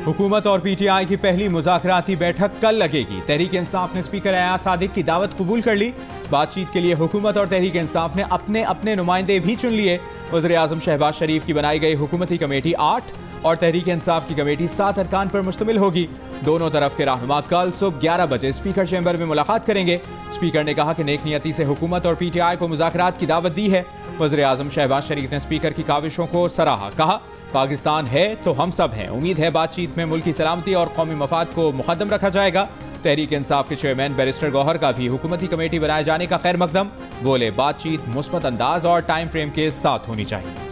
हुकूमत और पीटीआई की पहली मुज़ाकराती बैठक कल लगेगी। तहरीक इंसाफ ने स्पीकर अयाज सादिक की दावत कबूल कर ली। बातचीत के लिए हुकूमत और तहरीक इंसाफ ने अपने अपने नुमाइंदे भी चुन लिए। वज़ीर आज़म शहबाज शरीफ की बनाई गई हुकूमती कमेटी 8 और तहरीक इंसाफ की कमेटी 7 अरकान पर मुश्तमिल होगी। दोनों तरफ के रहनुमा कल सुबह 11 बजे स्पीकर चैम्बर में मुलाकात करेंगे। स्पीकर ने कहा कि नेक नियति से हुकूमत और पीटीआई को मुज़ाकरात की दावत दी है। वज़ीर आज़म शहबाज शरीफ ने स्पीकर की काविशों को सराहा। कहा, पाकिस्तान है तो हम सब हैं। उम्मीद है बातचीत में मुल्क की सलामती और कौमी मफाद को मुकद्दम रखा जाएगा। तहरीक इंसाफ के चेयरमैन बैरिस्टर गौहर का भी हुकूमती कमेटी बनाए जाने का खैर मकदम। बोले, बातचीत मुस्बत अंदाज और टाइम फ्रेम के साथ होनी चाहिए।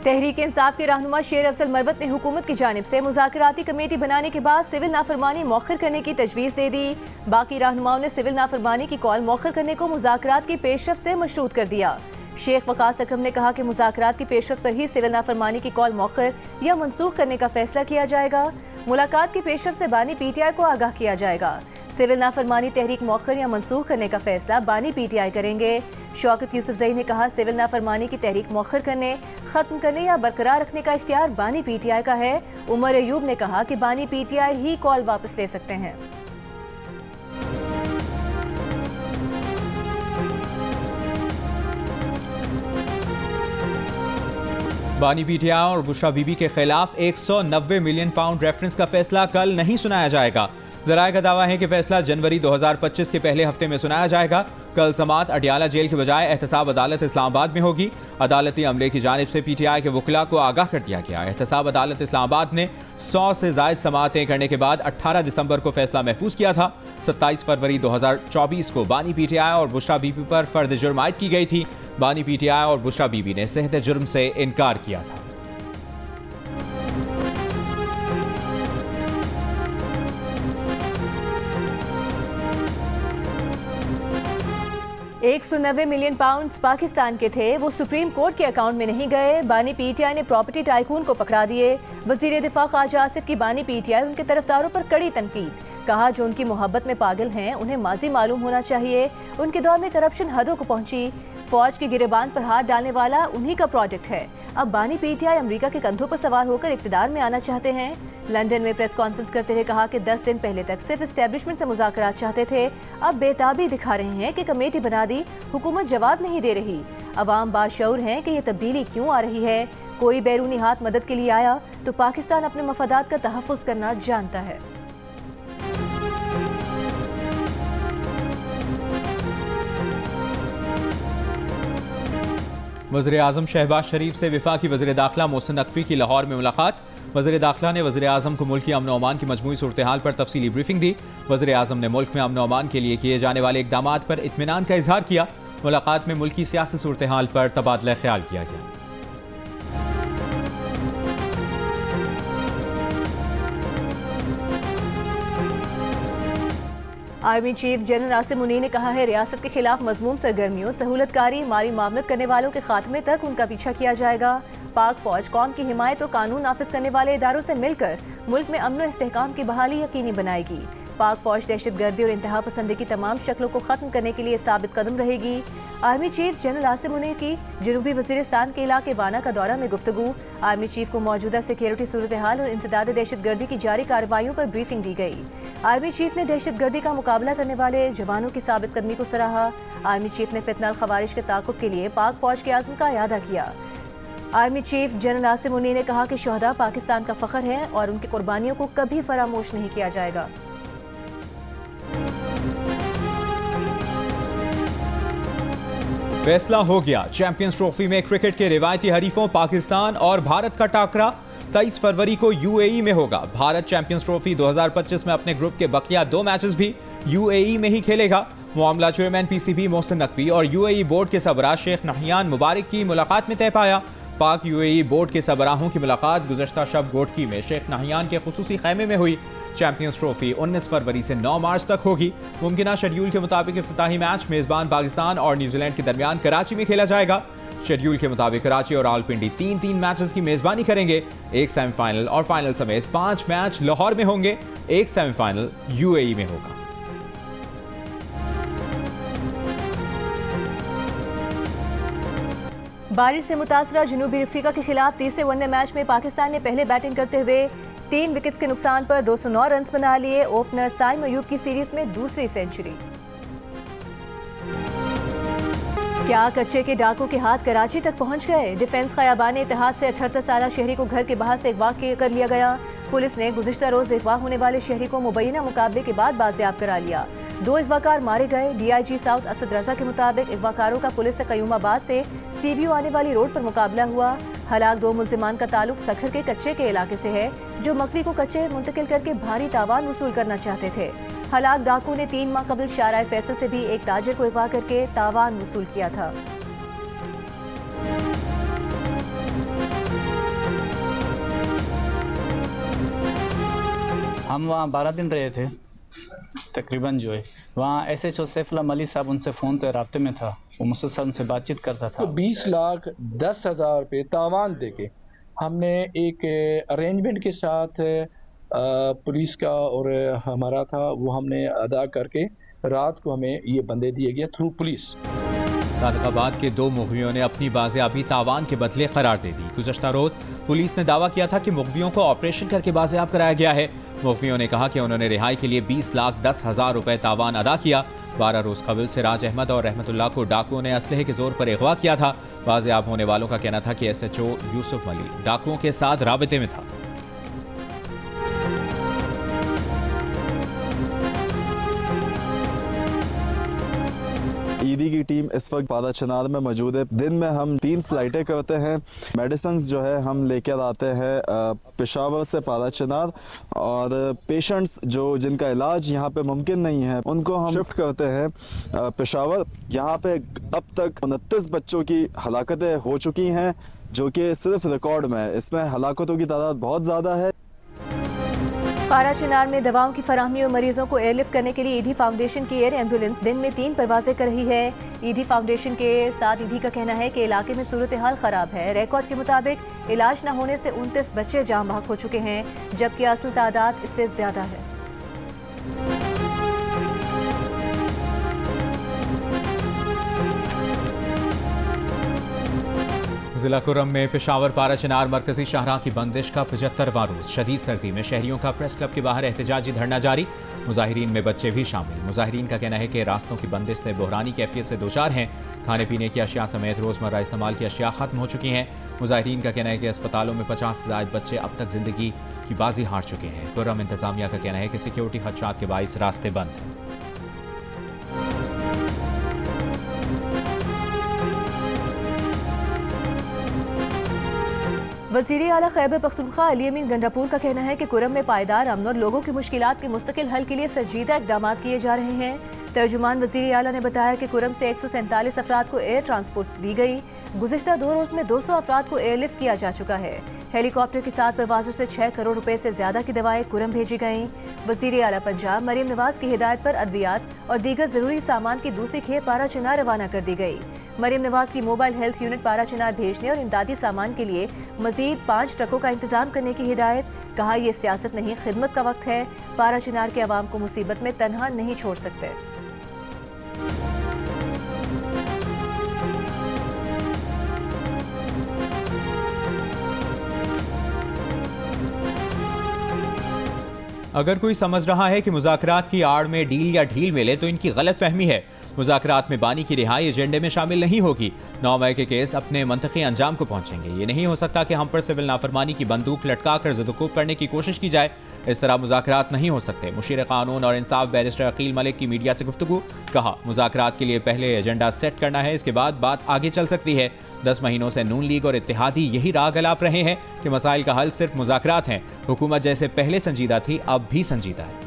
तहरीक इंसाफ के रहनुमा शेर अफजल मरवत ने हुकूमत की जानिब से मुज़ाकराती कमेटी बनाने के बाद सिविल नाफरमानी मौखर करने की तजवीज़ दे दी। बाकी रहनुमाओं ने सिविल नाफरमानी की कॉल मौखर करने को मुज़ाकरात की पेशरफ से मशरूत कर दिया। शेख वकास अकरम ने कहा कि मुज़ाकरात की पेशरफ पर ही सिविल नाफरमानी की कॉल मौखर या मनसूख करने का फैसला किया जाएगा। मुलाकात की पेशरफ से बानी पीटीआई को आगाह किया जाएगा। सिविल नाफरमानी तहरीक मौखर या मनसूख करने का फैसला बानी पीटीआई करेंगे। शौकत यूसुफजई ने कहा, सिविल नाफरमानी की तहरीक मौखर करने, खत्म करने या बरकरार रखने का इख्तियार बानी पीटीआई का है। उमर अयूब ने कहा कि बानी पीटीआई ही कॉल वापस ले सकते हैं। बानी पीटीआई और बुशरा बीबी के खिलाफ 190 मिलियन पाउंड रेफरेंस का फैसला कल नहीं सुनाया जाएगा। ज़राए का दावा है कि फैसला जनवरी 2025 के पहले हफ्ते में सुनाया जाएगा। कल समाअत अडियाला जेल के बजाय एहतसाब अदालत इस्लामाबाद में होगी। अदालती अमले की जानिब से पीटीआई के वकला को आगाह कर दिया गया। एहतसाब अदालत इस्लामाबाद ने 100 से ज़ायद समाअतें करने के बाद 18 दिसंबर को फैसला महफूज किया था। 27 फरवरी 2024 को बानी पीटीआई और बुशरा बीबी पर फर्द जुर्म आयद की गई थी। बानी पीटीआई और बुशरा बीबी ने सेहत जुर्म से इनकार किया था। $190 मिलियन पाउंड्स पाकिस्तान के थे, वो सुप्रीम कोर्ट के अकाउंट में नहीं गए। बानी पीटीआई ने प्रॉपर्टी टाइकून को पकड़ा दिए। वजीर दिफा ख्वाजा आसिफ की बानी पीटीआई उनके तरफदारों पर कड़ी तनकीद। कहा, जो उनकी मोहब्बत में पागल हैं उन्हें माजी मालूम होना चाहिए। उनके दौर में करप्शन हदों को पहुंची। फौज की गिरेबान पर हाथ डालने वाला उन्हीं का प्रोजेक्ट है। अब बानी पीटीआई अमेरिका के कंधों पर सवार होकर इक्तिदार में आना चाहते हैं। लंदन में प्रेस कॉन्फ्रेंस करते हुए कहा कि 10 दिन पहले तक सिर्फ एस्टेब्लिशमेंट से मुज़ाकरात चाहते थे, अब बेताबी दिखा रहे हैं कि कमेटी बना दी, हुकूमत जवाब नहीं दे रही। अवाम बाशऊर हैं कि ये तब्दीली क्यों आ रही है। कोई बैरूनी हाथ मदद के लिए आया तो पाकिस्तान अपने मफादात का तहफ़्फ़ुज़ करना जानता है। वज़ीर आज़म शहबाज शरीफ से वफाकी वज़ीर दाखिला मोहसिन नकवी की लाहौर में मुलाकात। वज़ीर दाखिला ने वज़ीर आज़म को मुल्क की अमन अमान की मजमूई सूरत हाल पर तफसीली ब्रीफिंग दी। वज़ीर आज़म ने मुल्क में अमन अमान के लिए किए जाने वाले इक़दामात पर इत्मीनान का इजहार किया। मुलाकात में मुल्क की सियासी सूरत हाल पर तबादला ख्याल किया गया। Army chief general Nasir Munir ने कहा है, रियासत के खिलाफ मजमूम सरगर्मियों, सहूलतकारी, माली मामलत करने वालों के खात्मे तक उनका पीछा किया जाएगा। पाक फौज कौम की हिमायत और कानून नाफिज करने वाले इदारों से मिलकर मुल्क में अमन और इस्तेहकाम की बहाली यकीनी बनाएगी। पाक फौज दहशत गर्दी और इंतहा पसंदी की तमाम शक्लों को खत्म करने के लिए साबित कदम रहेगी। Army chief general Nasir Munir की जनूबी वजीरिस्तान के इलाके वाना का दौरा में गुफ्तगू। आर्मी चीफ को मौजूदा सिक्योरिटी सूरत हाल और इंसदाद दहशत गर्दी की जारी कार्रवाइयों पर ब्रीफिंग दी गई। आर्मी चीफ ने दहशत गर्दी का मुकाबला करने वाले जवानों की साबित कदमी को सराहा। आर्मी चीफ ने फितनल खवारिश के ताक़ुब के लिए पाक फौज के आज़म का इयादा किया। Army chief general Nasir Munir ने कहा कि शहदा पाकिस्तान का फ़ख्र है और उनकी कुर्बानियों को कभी फरामोश नहीं किया जाएगा। फैसला हो गया। चैंपियंस ट्रॉफी में क्रिकेट के रिवायती हरीफों पाकिस्तान और भारत का टाकरा 23 फरवरी को यूएई में होगा। भारत चैंपियंस ट्रॉफी 2025 में अपने ग्रुप के बकिया 2 मैचेस भी यूएई में ही खेलेगा। मामला चेयरमैन पीसीबी मोहसिन नकवी और यूएई बोर्ड के सरबराह शेख नहियान मुबारक की मुलाकात में तय पाया। पाक यूएई बोर्ड के सरबराहों की मुलाकात गुज़श्ता शब गोटकी में शेख नहियान के खुसूसी खैमे में हुई। चैंपियंस ट्रॉफी 19 फरवरी से 9 मार्च तक होगी। मुमकिना शेड्यूल के मुताबिक इफ्तिताही मैच मेज़बान पाकिस्तान और न्यूजीलैंड के दरमियान कराची में खेला जाएगा। शेड्यूल के मुताबिक कराची और रावलपिंडी 3-3 मैचेस की मेज़बानी करेंगे। एक सेमीफाइनल और फाइनल समेत 5 मैच लाहौर में होंगे। एक सेमीफाइनल यूएई में होगा। बारिश से मुतासरा जनूबी अफ्रीका के खिलाफ तीसरे वनडे मैच में पाकिस्तान ने पहले बैटिंग करते हुए 3 विकेट्स के नुकसान पर 209 रन बना लिए। ओपनर साइम अयूब की सीरीज में दूसरी सेंचुरी। क्या कच्चे के डाकू के हाथ कराची तक पहुंच गए? डिफेंस खयाबान इत्तेहाद से 78 साला शहरी को घर के बाहर से अगवा कर लिया गया। पुलिस ने गुज़िश्ता रोज अगवा होने वाले शहरी को मुबैना मुकाबले के बाद बाजियाब करा लिया। 2 अगवाकार मारे गए। DIG साउथ असद रजा के मुताबिक अगवाकारों का पुलिस से कयूमाबाद से CVO आने वाली रोड पर मुकाबला हुआ। हलाक 2 मुल्जिमान का ताल्लुक सखर के कच्चे के इलाके से है, जो मकवी को कच्चे मुंतकिल करके भारी तावान वसूल करना चाहते थे। हलाक डाकू ने 3 माह कबल शाहराह फैसल से भी एक ताजिर को अगवा करके तावान वसूल किया था। हम वहाँ 12 दिन रहे थे तकरीबन। जो है वहाँ SHO सैफुल्लाह मलिक साहब उनसे फ़ोन से राब्ते में था, वो मुझसे साहब उनसे बातचीत करता था। तो 20,10,000 रुपये तावान देके हमने एक अरेंजमेंट के साथ पुलिस का और हमारा था, वो हमने अदा करके रात को हमें ये बंदे दिए गया थ्रू पुलिस। सादकाबाद के 2 मुग़वियों ने अपनी बाजियाबी तावान के बदले करार दे दी। गुज़श्ता रोज पुलिस ने दावा किया था कि मुग़वियों को ऑपरेशन करके बाजियाब कराया गया है। मुग़वियों ने कहा कि उन्होंने रिहाई के लिए 20,10,000 रुपए तावान अदा किया। 12 रोज कबल से राज अहमद और रहमतुल्लाह को डाकुओं ने असलहे के जोर पर अगवा किया था। बाजियाब होने वालों का कहना था कि SHO यूसुफ मलिक डाकुओं के साथ राबिते में था। ईडी की टीम इस वक्त पारा चनार में मौजूद है। दिन में हम 3 फ्लाइटें करते हैं। मेडिसिन जो है हम लेकर आते हैं पेशावर से पारा चनार, और पेशेंट्स जिनका इलाज यहाँ पे मुमकिन नहीं है उनको हम शिफ्ट करते हैं पेशावर। यहाँ पे अब तक 29 बच्चों की हलाकतें हो चुकी हैं, जो कि सिर्फ रिकॉर्ड में है। इसमें हलाकतों की तादाद बहुत ज़्यादा है। पारा चिनार में दवाओं की फराहमी और मरीजों को एयरलिफ्ट करने के लिए ईदी फाउंडेशन की एयर एम्बुलेंस दिन में 3 परवाजें कर रही है। ईदी फाउंडेशन के साथ ईदी का कहना है कि इलाके में सूरत हाल खराब है। रिकॉर्ड के मुताबिक इलाज न होने से 29 बच्चे जान बहक हो चुके हैं, जबकि असल तादाद इससे ज्यादा है। जिला कुर्रम में पेशावर पारा चिनार मरकजी शाहराह की बंदिश का 75वां रोज। शदीद सर्दी में शहरियों का प्रेस क्लब के बाहर एहतजाजी धरना जारी। मुजाहिरीन में बच्चे भी शामिल। मुजाहिरीन का कहना है कि रास्तों की बंदिश से बहरानी कैफियत से दोचार हैं। खाने पीने की अशिया समेत रोजमर्रा इस्तेमाल की अशिया खत्म हो चुकी हैं। मुजाहिरीन का कहना है कि अस्पतालों में 50 से ज़ायद बच्चे अब तक जिंदगी की बाजी हार चुके हैं। कुर्रम इंतजामिया का कहना है कि सिक्योरिटी खदशात के बाइस रास्ते बंद हैं। वज़ीर आला खैबर पख्तूनख्वा अली अमीन गंडापुर का कहना है कि कुर्रम में पायदार अमन और लोगों की मुश्किलात के मुस्तकिल हल के लिए संजीदा इक़दाम किए जा रहे हैं। तर्जुमान वज़ीर आला ने बताया कि कुर्रम से 147 अफराद को एयर ट्रांसपोर्ट दी गई। गुज़िश्ता 2 रोज़ में 200 अफराद को एयरलिफ्ट किया जा चुका है। हेलीकॉप्टर के साथ परवाज़ों से 6 करोड़ रुपए से ज़्यादा की दवाएं कुर्रम भेजी गईं। वज़ीर आला पंजाब मरीम नवाज की हिदायत पर अद्वियात और दीगर ज़रूरी सामान की दूसरी खेप पारा चिनार रवाना कर दी गई। मरीम नवाज की मोबाइल हेल्थ यूनिट पारा चिनार भेजने और इमदादी सामान के लिए मजीद 5 ट्रकों का इंतजाम करने की हिदायत। कहा, यह सियासत नहीं, खिदमत का वक्त है। पारा चिनार के अवाम को मुसीबत में तनहा नहीं छोड़ सकते। अगर कोई समझ रहा है कि मुज़ाकरात की आड़ में डील या ढील मिले तो इनकी गलत फहमी है। मुज़ाकरात में बानी की रिहाई एजेंडे में शामिल नहीं होगी। 9 मई के केस अपने मंतकी अंजाम को पहुंचेंगे। ये नहीं हो सकता कि हम पर सिविल नाफरमानी की बंदूक लटका कर ज़दुकूब करने की कोशिश की जाए। इस तरह मुज़ाकरात नहीं हो सकते। मुशीर कानून और इंसाफ बैरिस्टर अकील मलिक की मीडिया से गुफ्तगू। कहा, मुज़ाकरात के लिए पहले एजेंडा सेट करना है, इसके बाद बात आगे चल सकती है। 10 महीनों से नून लीग और इत्तेहादी यही राग अलाप रहे हैं कि मसाइल का हल सिर्फ मुज़ाकरात हैं। हुकूमत जैसे पहले संजीदा थी, अब भी संजीदा है।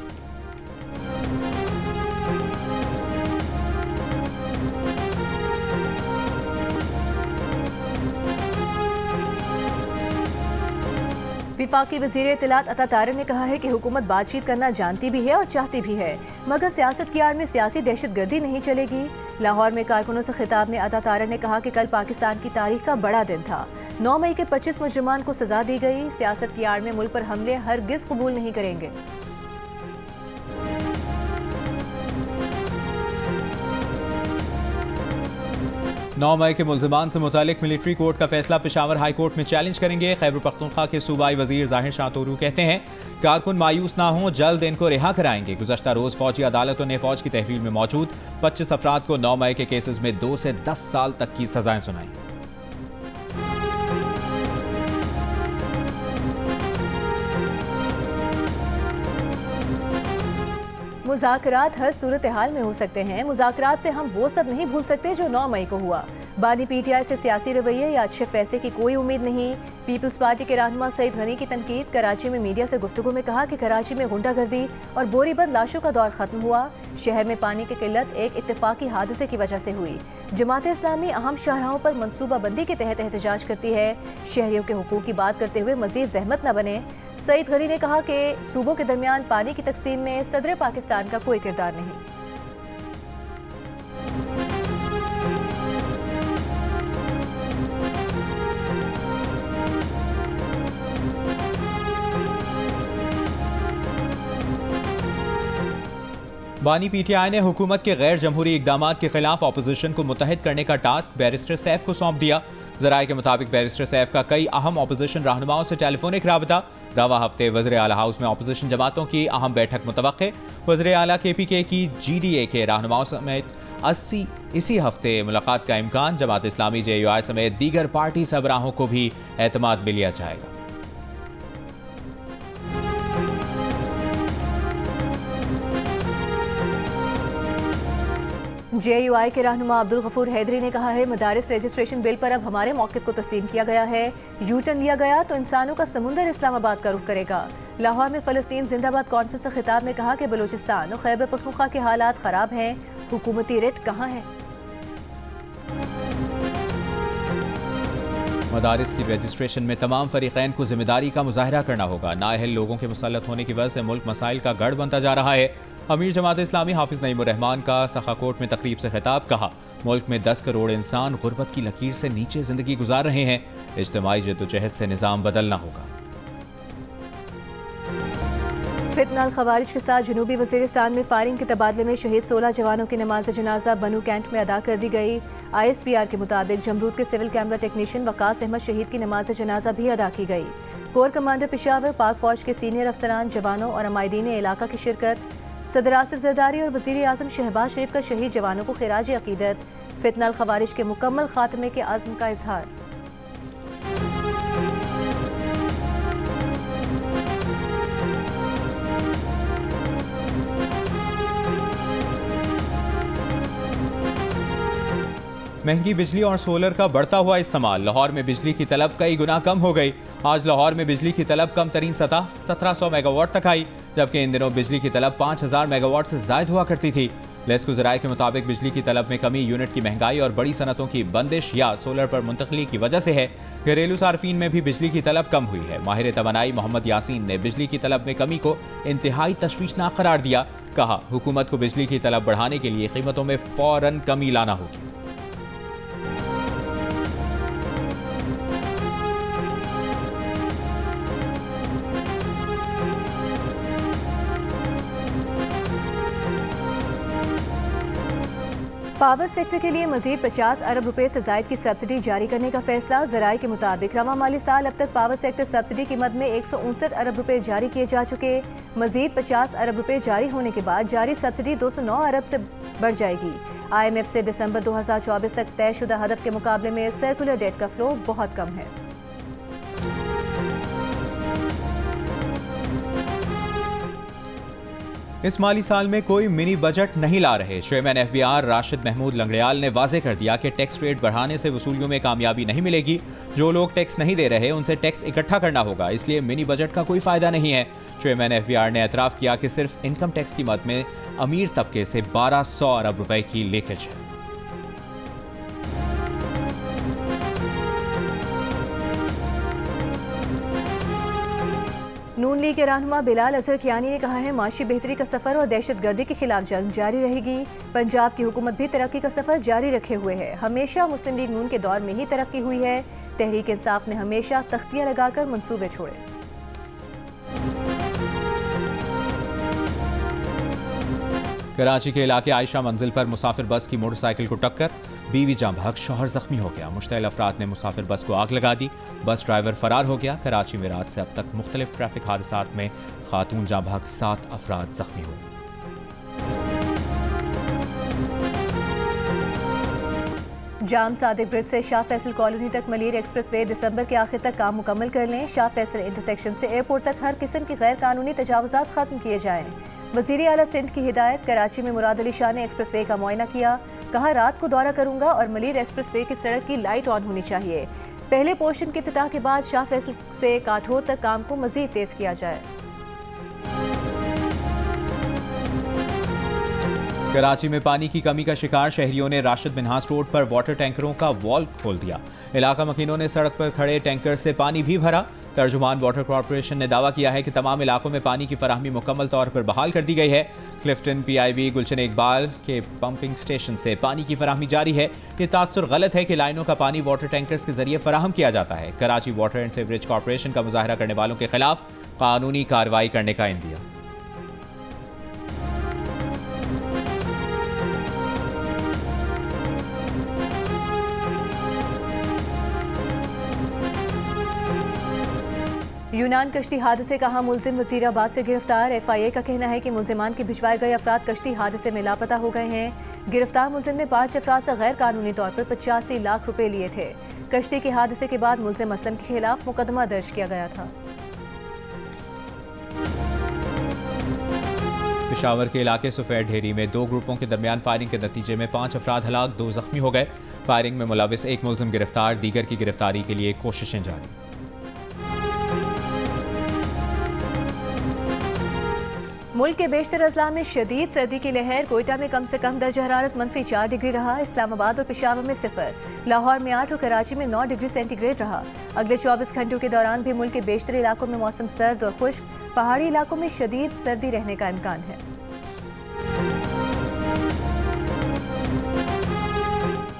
विफाकी वज़ीर इत्तलात अता तारे ने कहा है कि हुकूमत बातचीत करना जानती भी है और चाहती भी है, मगर सियासत की आड़ में सियासी दहशतगर्दी नहीं चलेगी। लाहौर में कारकुनों से खिताब में अता तारे ने कहा कि कल पाकिस्तान की तारीख का बड़ा दिन था। 9 मई के 25 मुजरिमान को सजा दी गई। सियासत की आड़ में मुल्क पर हमले हरगिज कबूल नहीं करेंगे। 9 मई के मुल्ज़िमान से मुतालिक मिलिट्री कोर्ट का फैसला पेशावर हाई कोर्ट में चैलेंज करेंगे। खैबर पख्तूनख्वा के सूबाई वजीर जाहिर शाह तोरू कहते हैं कारकुन मायूस ना हों, जल्द इनको रिहा कराएंगे। गुज़श्ता रोज़ फौजी अदालतों ने फौज की तहवील में मौजूद 25 अफराद को 9 मई के केसेस में 2 से 10 साल तक की सजाएं सुनाई। मुज़ाकरात हर सूरत हाल में हो सकते हैं। मुज़ाकरात से हम वो सब नहीं भूल सकते जो 9 मई को हुआ। बानी पीटीआई से सियासी रवैये या अच्छे फैसले की कोई उम्मीद नहीं। पीपल्स पार्टी के रहनुमा सईद गनी की तनकीद। कराची में मीडिया से गुफ्तगू में कहा कि कराची में गुंडागर्दी और बोरीबंद लाशों का दौर खत्म हुआ। शहर में पानी की किल्लत एक इत्तेफाकी हादसे की वजह से हुई। जमात इस्लामी अहम शाहराहों पर मनसूबाबंदी के तहत एहतजाज करती है। शहरियों के हुकूक की बात करते हुए मजीद जहमत न बने। सईद गनी ने कहा कि सूबों के दरमियान पानी की तकसीम में सदर पाकिस्तान का कोई किरदार नहीं। बानी पीटीआई ने हुकूमत के गैर जमहूरी इकदामात के खिलाफ अपोजिशन को मुत्तहिद करने का टास्क बैरिस्टर सैफ को सौंप दिया। ज़राए के मुताबिक बैरिस्टर सैफ का कई अहम अपोजिशन रहनुमाओं से टेलीफोनिक राबता। रवा हफ्ते वज़ीर आला हाउस में अपोजिशन जमातों की अहम बैठक मुतवक्के। वज़ीर आला KPK की GDA के रहनुमाओं समेत 80 इसी हफ्ते मुलाकात का इम्कान। जमात इस्लामी JUI समेत दीगर पार्टी सरबराहों को भी एतमाद में लिया जाएगा। JUI के रहनुमा अब्दुल गफूर हैदरी ने कहा है मदारिस रजिस्ट्रेशन बिल पर अब हमारे मौक़िफ़ को तस्लीम किया गया है। यूटर्न लिया गया तो इंसानों का समुंदर इस्लामाबाद का रुख करेगा। लाहौर में फ़लस्तीन जिंदाबाद कॉन्फ्रेंस से खिताब में कहा कि बलूचिस्तान और खैबर पख्तूनख्वा के हालात ख़राब हैं, हुकूमती रिट कहाँ है। मदारिस की रजिस्ट्रेशन में तमाम फरीक़ैन को जिम्मेदारी का मुजाहरा करना होगा। नाअहल लोगों के मुसल्लत होने की वजह से मुल्क मसाइल का गढ़ बनता जा रहा है। अमीर जमात इस्लामी हाफिज नईमुर रहमान का सखाकोट में तकरीब से खिताब। कहा मुल्क में 10 करोड़ इंसान गुर्बत की लकीर से नीचे जिंदगी गुजार रहे हैं। इज्तिमाई जद्दोजहद से निज़ाम बदलना होगा। फितनाल खवारिज के साथ जनूबी वज़ीरिस्तान में फायरिंग के तबादले में शहीद 16 जवानों की नमाज जनाजा बनू कैंट में अदा कर दी गई। ISPR के मुताबिक जमरूद के civil camera technician Waqas Ahmed शहीद की नमाज जनाजा भी अदा की गई। कोर कमांडर पेशावर, पाक फौज के सीनियर अफसरान, जवानों और अमायदीन इलाका की शिरकत। सदर आसिफ जरदारी और वज़ीर आज़म शहबाज शरीफ का शहीद जवानों को खिराज अकीदत। फितनाल खवारिज के मुकम्मल खात्मे के आज़म का इजहार। महंगी बिजली और सोलर का बढ़ता हुआ इस्तेमाल। लाहौर में बिजली की तलब कई गुना कम हो गई। आज लाहौर में बिजली की तलब कम तरीन सतह 1700 मेगावाट तक आई, जबकि इन दिनों बिजली की तलब 5000 मेगावाट से ज़ायद हुआ करती थी। लेस्को ज़राए के मुताबिक बिजली की तलब में कमी यूनिट की महंगाई और बड़ी सनतों की बंदिश या सोलर पर मुंतकली की वजह से है। घरेलू सार्फिन में भी बिजली की तलब कम हुई है। माहिर तवानाई मोहम्मद यासीन ने बिजली की तलब में कमी को इंतहाई तशवीशनाक करार दिया। कहा हुकूमत को बिजली की तलब बढ़ाने के लिए कीमतों में फौरन कमी लाना होगी। पावर सेक्टर के लिए मजीद 50 अरब रुपए से जायद की सब्सिडी जारी करने का फैसला। ज़राए के मुताबिक रवा माली साल अब तक पावर सेक्टर सब्सिडी की मद में 159 अरब रुपए जारी किए जा चुके। मजीद 50 अरब रुपए जारी होने के बाद जारी सब्सिडी 209 अरब से बढ़ जाएगी। IMF से दिसंबर 2024 तक तयशुदा हदफ के मुकाबले में सर्कुलर डेट का फ्लो बहुत कम है। इस माली साल में कोई मिनी बजट नहीं ला रहे। चेयरमैन FBR राशिद महमूद लंगड़ियाल ने वाजे कर दिया कि टैक्स रेट बढ़ाने से वसूलियों में कामयाबी नहीं मिलेगी। जो लोग टैक्स नहीं दे रहे उनसे टैक्स इकट्ठा करना होगा, इसलिए मिनी बजट का कोई फायदा नहीं है। चेयरमैन FBR ने एतराफ़ किया कि सिर्फ इनकम टैक्स की मद में अमीर तबके से 1200 अरब रुपए की लीकेज है। नून लीग के रहनुमा बिलाल अजहर कियानी ने कहा है माशी बेहतरी का सफर और दहशत गर्दी के खिलाफ जंग जारी रहेगी। पंजाब की हुकूमत भी तरक्की का सफर जारी रखे हुए है। हमेशा मुस्लिम लीग नून के दौर में ही तरक्की हुई है। तहरीक इंसाफ ने हमेशा तख्तियां लगाकर मंसूबे छोड़े। कराची के इलाके आयशा मंजिल पर मुसाफिर बस की मोटरसाइकिल को टक्कर, बीवी जाँ बहक, शौहर जख्मी हो गया। मुश्तइल अफराद ने मुसाफिर बस को आग लगा दी, बस ड्राइवर फरार हो गया। कराची में रात से अब तक मुख्तलिफ ट्रैफिक हादसात में खातून जाँ बहक, 7 अफराद जख्मी हुए। जाम सादिक ब्रिज से शाह फैसल कॉलोनी तक मलीर एक्सप्रेसवे दिसंबर के आखिर तक काम मुकम्मल कर लें। शाह फैसल इंटरसेक्शन से एयरपोर्ट तक हर किस्म की गैर कानूनी तजावुज़ात खत्म किए जाएं। वज़ीर आला सिंध की हिदायत। कराची में मुराद अली शाह ने एक्सप्रेसवे का मुआयना किया, कहा रात को दौरा करूंगा और मलीर एक्सप्रेसवे की सड़क की लाइट ऑन होनी चाहिए। पहले पोर्शन के इफ्तिताह के बाद शाह फैसल से काठोर तक काम को मजीद तेज किया जाए। कराची में पानी की कमी का शिकार शहरियों ने राशिद मिन्हास रोड पर वाटर टैंकरों का वॉल खोल दिया। इलाका मकीनों ने सड़क पर खड़े टैंकर से पानी भी भरा। तर्जुमान वाटर कॉरपोरेशन ने दावा किया है कि तमाम इलाकों में पानी की फराहमी मुकम्मल तौर पर बहाल कर दी गई है। क्लिफ्टन, PIB, गुलशन इकबाल के पंपिंग स्टेशन से पानी की फराहमी जारी है। ये तासुर गलत है कि लाइनों का पानी वाटर टैंकर्स के जरिए फराहम किया जाता है। Karachi water and sewerage corporation का मुजाहरा करने वालों के खिलाफ कानूनी कार्रवाई करने का इंदिया। यूनान कश्ती हादसे का मुलजिम वजीराबाद से गिरफ्तार। FIA का कहना है कि मुलजिमान के भिजवाए गए अफराद कश्ती हादसे में लापता हो गए हैं। गिरफ्तार मुलजिम ने 5 अफराद से गैर कानूनी तौर पर 85 लाख रुपए लिए थे। कश्ती के हादसे के बाद मुलजिम असलम के खिलाफ मुकदमा दर्ज किया गया था। पेशावर के इलाके सफेद ढेरी में 2 ग्रुपों के दरमियान फायरिंग के नतीजे में 5 अफराद हलाक, 2 जख्मी हो गए। फायरिंग में मुलविस एक मुलजिम गिरफ्तार, दीगर की गिरफ्तारी के लिए कोशिशें जारी। मुल्क के बेशतर अजला में शदीद सर्दी की लहर। कोयटा में कम से कम दर्जा हरारत -4 डिग्री रहा। इस्लामाबाद और पेशावर में 0, लाहौर में 8 और कराची में 9 डिग्री सेंटीग्रेड रहा। अगले 24 घंटों के दौरान भी मुल्क के बेशतर इलाकों में मौसम सर्द और खुश्क, पहाड़ी इलाकों में शदीद सर्दी रहने का इम्कान है।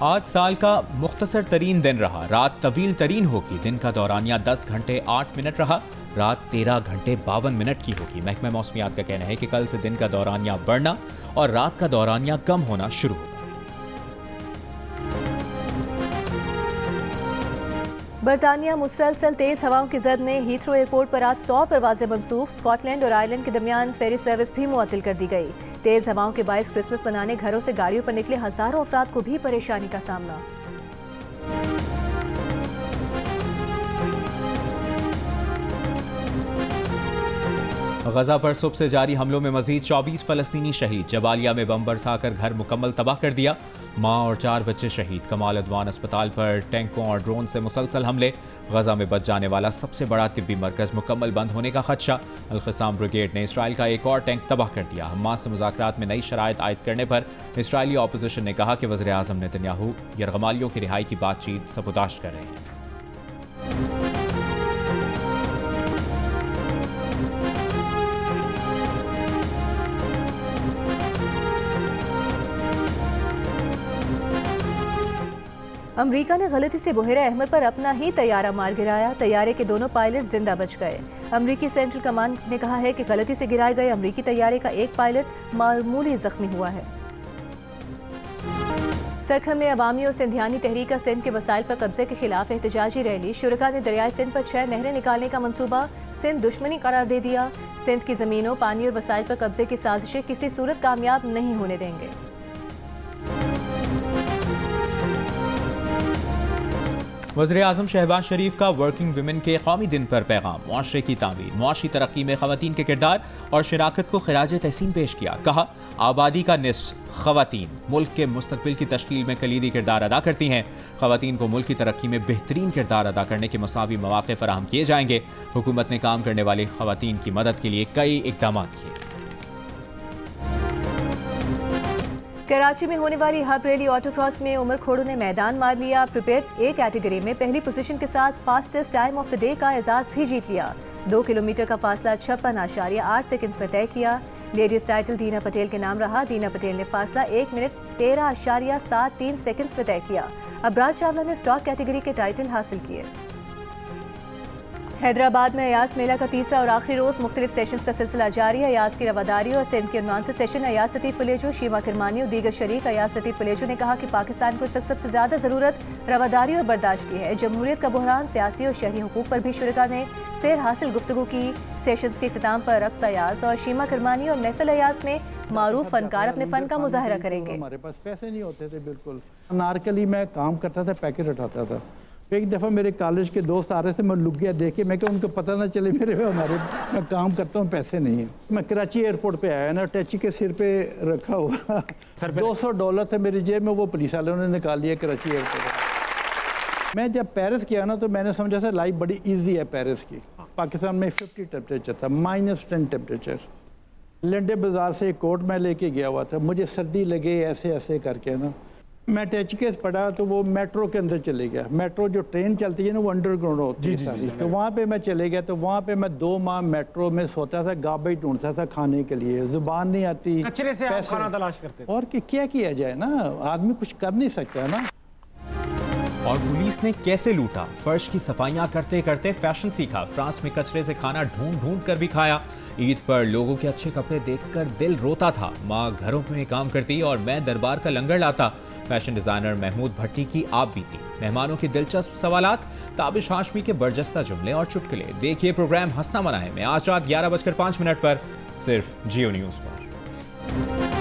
आज साल का मुख्तसर तरीन दिन रहा। रात तवील तरीन होगी। दिन का दौरानिया 10 घंटे 8 मिनट रहा। रात 13 घंटे 52 मिनट की होगी। महकमा मौसमियात का कहना है कि कल से दिन का दौरानिया बढ़ना और रात का दौरानिया कम होना शुरू होगा। बरतानिया मुसलसल तेज हवाओं की जद में हीथ्रो एयरपोर्ट पर आज 100 परवाजें मनसूख। स्कॉटलैंड और आयरलैंड के दरमियान फेरी सर्विस भी मुअत्तल कर दी गई। तेज हवाओं के बायस क्रिसमस मनाने घरों से गाड़ियों पर निकले हजारों अफराद को भी परेशानी का सामना। गजा पर सुबह से जारी हमलों में मजीद 24 फलस्तीनी शहीद। जबालिया में बम बरसाकर घर मुकम्मल तबाह कर दिया। माँ और 4 बच्चे शहीद। कमाल अदवान अस्पताल पर टैंकों और ड्रोन से मुसलसल हमले। गजा में बच जाने वाला सबसे बड़ा तिब्बी मरकज मुकम्मल बंद होने का खदशा। अल-क़स्साम ब्रिगेड ने इसराइल का एक और टैंक तबाह कर दिया। हमास से मुज़ाकरात में नई शराइत आयद करने पर इसराइली अपोजिशन ने कहा कि वज़ीर आज़म नेतन्याहू यरगमालियों की रिहाई की बातचीत सबूताश कर रहे हैं। अमरीका ने गलती से बुहेरा अहमद पर अपना ही तैयारा मार गिराया। तैयारे के दोनों पायलट जिंदा बच गए। अमरीकी सेंट्रल कमांड ने कहा है कि गलती से गिराए गए अमरीकी तैयारे का एक पायलट मामूली जख्मी हुआ है। सरखम में अवामी और सिंधियानी तहरीक सिंध के वसाइल पर कब्जे के खिलाफ एहतजाजी रैली। शुरका ने दरियाए सिंध पर 6 नहरें निकालने का मंसूबा सिंध दुश्मनी करार दे दिया। सिंध की जमीनों, पानी और वसाइल पर कब्जे की साजिशें किसी सूरत कामयाब नहीं होने देंगे। वज़ीर आज़म शहबाज शरीफ का वर्किंग वुमेन के कौमी दिन पर पैगाम। मुआशरे की तामीर, मुआशी तरक्की में ख़वातीन के किरदार और शराकत को खिराज तहसीन पेश किया। कहा आबादी का निस्फ ख़वातीन मुल्क के मुस्तकबिल की तश्कील में कलीदी किरदार अदा करती हैं। ख़वातीन को मुल्क की तरक्की में बेहतरीन किरदार अदा करने के मसावी मौक़े फराहम किए जाएंगे। हुकूमत ने काम करने वाली ख़वातीन की मदद के लिए कई इक़दाम किए। कराची में होने वाली हब रैली ऑटोक्रॉस में उमर खोड़ू ने मैदान मार लिया। प्रिपेयर ए कैटेगरी में पहली पोजीशन के साथ fastest time of the day का एजाज भी जीत लिया। 2 किलोमीटर का फासला 56.8 सेकंड्स में तय किया। लेडीज टाइटल दीना पटेल के नाम रहा। दीना पटेल ने फासला 1 मिनट 13.73 सेकंड्स में तय किया। अबराज चावला ने स्टॉक कैटेगरी के टाइटल हासिल किए। हैदराबाद में अयाज मेला का तीसरा और आखिरी रोज मुख्तलिफ सेशंस का सिलसिला जारी है। अयाज की रवादारी और सिंध के उन्वान से सेशन अयाज लतीफ कुलेजो, शीमा किरमानी और दीगर शरीक। अयाज लतीफ कुलेजो ने कहा कि पाकिस्तान को इस वक्त सबसे ज्यादा जरूरत रवादारी और बर्दाश्त की है। जमहूरियत का बहरान, सियासी और शहरी हुकूक पर भी शुरका ने सैर हासिल गुफ्तगू की। सेशंस के इख्तिताम पर रक्स अयाज और शीमा किरमानी और महफिल अयाज में मारूफ फनकार अपने फन का मुजाहरा करेंगे। हमारे पास पैसे नहीं होते थे, बिल्कुल अनारकली मैं काम करता था, पैकेट उठाता था। एक दफ़ा मेरे कॉलेज के दोस्त आ रहे थे, मैं लुक गया देख के, मैं क्या उनको पता ना चले मेरे मैं काम करता हूँ, पैसे नहीं है। मैं कराची एयरपोर्ट पे आया ना, टैची के सिर पे रखा हुआ $200 थे मेरी जेब में, वो पुलिस वालों ने निकाल लिया कराची एयरपोर्ट। मैं जब पेरिस गया ना तो मैंने समझा था लाइफ बड़ी ईजी है पेरिस की। पाकिस्तान में 50 टेम्परेचर था, -10 टेम्परेचर। लंडे बाज़ार से एक कोट मैं लेके गया हुआ था, मुझे सर्दी लगे ऐसे ऐसे करके ना। मैं टैचकेस पढ़ा तो वो मेट्रो के अंदर चले गया। मेट्रो जो ट्रेन चलती है ना वो अंडरग्राउंड होती है सारी, तो वहाँ पे मैं चले गया। तो वहाँ पे मैं 2 माह मेट्रो में सोता था, गाबेज ढूंढता था खाने के लिए, जुबान नहीं आती, कचरे से आप खाना तलाश करते थे। और क्या किया जाए ना, आदमी कुछ कर नहीं सकता ना। और पुलिस ने कैसे लूटा, फर्श की सफाइयां करते करते फैशन सीखा। फ्रांस में कचरे से खाना ढूंढ ढूंढ कर भी खाया। ईद पर लोगों के अच्छे कपड़े देखकर दिल रोता था। माँ घरों में काम करती और मैं दरबार का लंगर लाता। फैशन डिजाइनर महमूद भट्टी की आप बीती, मेहमानों की दिलचस्प सवालात, ताबिश हाशमी के बरजस्ता जुमले और चुटकुले। देखिए प्रोग्राम हंसना मना है में आज रात 11:05 पर, सिर्फ जियो न्यूज पर।